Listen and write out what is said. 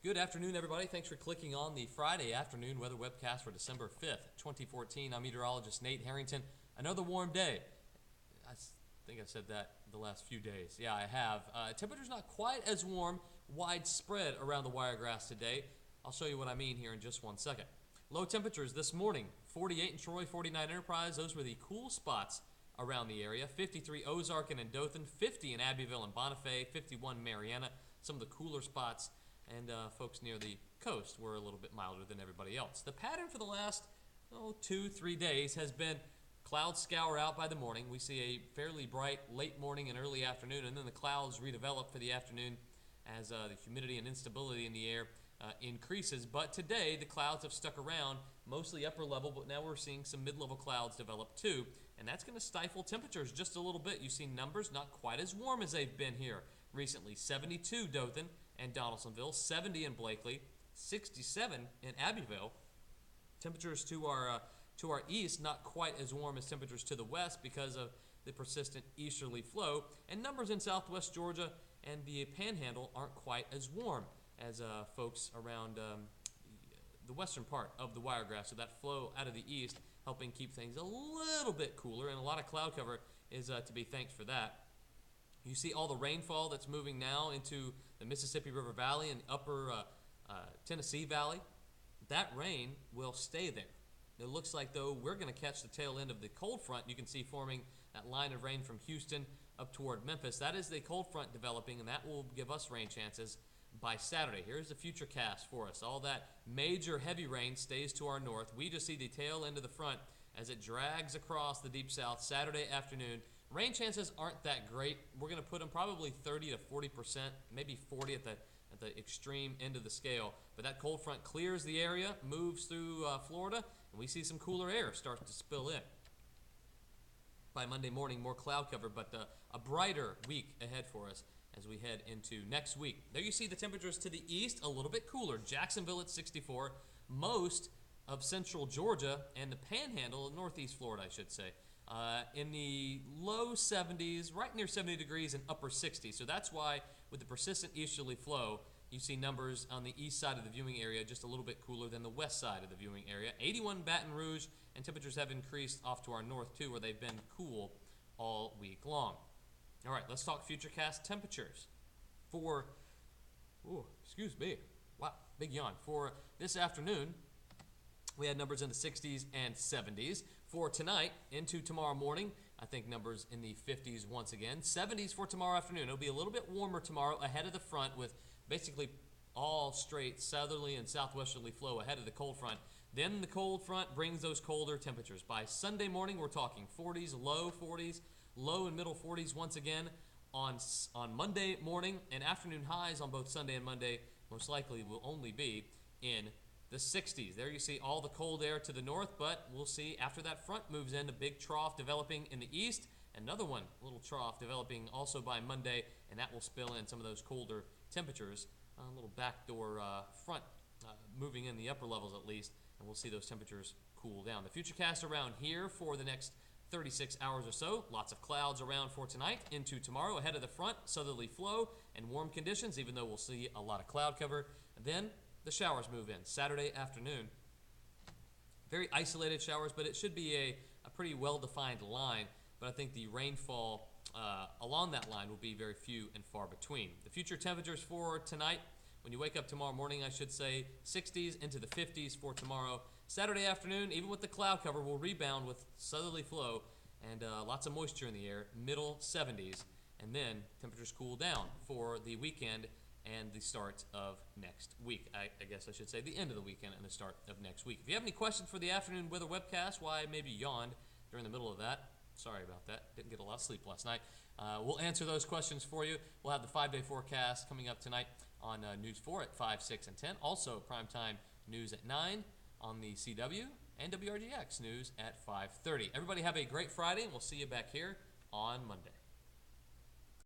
Good afternoon, everybody. Thanks for clicking on the Friday afternoon weather webcast for December 5th, 2014. I'm meteorologist Nate Harrington. Another warm day. I think I've said that the last few days. Yeah, I have. Temperature's not quite as warm, widespread around the Wiregrass today. I'll show you what I mean here in just one second. Low temperatures this morning, 48 in Troy, 49 Enterprise. Those were the cool spots around the area. 53 Ozark and Dothan, 50 in Abbeville and Bonifay, 51 Mariana. Some of the cooler spots. And folks near the coast were a little bit milder than everybody else. The pattern for the last 2-3 days has been clouds scour out by the morning. We see a fairly bright late morning and early afternoon, and then the clouds redevelop for the afternoon as the humidity and instability in the air increases. But today, the clouds have stuck around, mostly upper level, but now we're seeing some mid-level clouds develop too, and that's going to stifle temperatures just a little bit. You see numbers not quite as warm as they've been here recently. 72 Dothan and Donaldsonville, 70 in Blakely, 67 in Abbeville. Temperatures to our east not quite as warm as temperatures to the west because of the persistent easterly flow, and numbers in southwest Georgia and the Panhandle aren't quite as warm as folks around the western part of the Wiregrass. So that flow out of the east helping keep things a little bit cooler, and a lot of cloud cover is to be thanked for that. You see all the rainfall that's moving now into the Mississippi River Valley and upper Tennessee Valley. That rain will stay there. It looks like, though, we're going to catch the tail end of the cold front. You can see forming that line of rain from Houston up toward Memphis. That is the cold front developing, and that will give us rain chances by Saturday. Here's the future cast for us. All that major heavy rain stays to our north. We just see the tail end of the front as it drags across the deep south Saturday afternoon. Rain chances aren't that great. We're going to put them probably 30 to 40%, maybe 40 at the extreme end of the scale. But that cold front clears the area, moves through Florida, and we see some cooler air start to spill in. By Monday morning, more cloud cover, but a brighter week ahead for us as we head into next week. There you see the temperatures to the east, a little bit cooler. Jacksonville at 64, most of central Georgia and the Panhandle of northeast Florida, I should say, in the low 70s, right near 70 degrees and upper 60s. So that's why with the persistent easterly flow, you see numbers on the east side of the viewing area just a little bit cooler than the west side of the viewing area. 81 Baton Rouge, and temperatures have increased off to our north too, where they've been cool all week long. All right, let's talk futurecast temperatures for, excuse me, wow, big yawn. For this afternoon, we had numbers in the 60s and 70s. For tonight into tomorrow morning, I think numbers in the 50s once again. 70s for tomorrow afternoon. It'll be a little bit warmer tomorrow ahead of the front with basically all straight southerly and southwesterly flow ahead of the cold front. Then the cold front brings those colder temperatures. By Sunday morning, we're talking 40s, low and middle 40s once again. On Monday morning, and afternoon highs on both Sunday and Monday most likely will only be in the 60s. There you see all the cold air to the north, but we'll see after that front moves in, a big trough developing in the east, another one, a little trough developing also by Monday, and that will spill in some of those colder temperatures. A little backdoor front moving in the upper levels at least, and we'll see those temperatures cool down. The futurecast around here for the next 36 hours or so. Lots of clouds around for tonight into tomorrow ahead of the front, southerly flow and warm conditions, even though we'll see a lot of cloud cover. And then the showers move in Saturday afternoon. Very isolated showers, but it should be a pretty well-defined line. But I think the rainfall along that line will be very few and far between. The future temperatures for tonight, when you wake up tomorrow morning, I should say 60s into the 50s for tomorrow. Saturday afternoon, even with the cloud cover, will rebound with southerly flow and lots of moisture in the air, middle 70s. And then temperatures cool down for the weekend and the start of next week. I guess I should say the end of the weekend and the start of next week. If you have any questions for the afternoon weather webcast, why I maybe yawned during the middle of that, sorry about that. Didn't get a lot of sleep last night. We'll answer those questions for you. We'll have the 5-day forecast coming up tonight on News 4 at 5, 6, and 10. Also, primetime news at 9 on the CW and WRGX news at 5:30. Everybody have a great Friday, and we'll see you back here on Monday.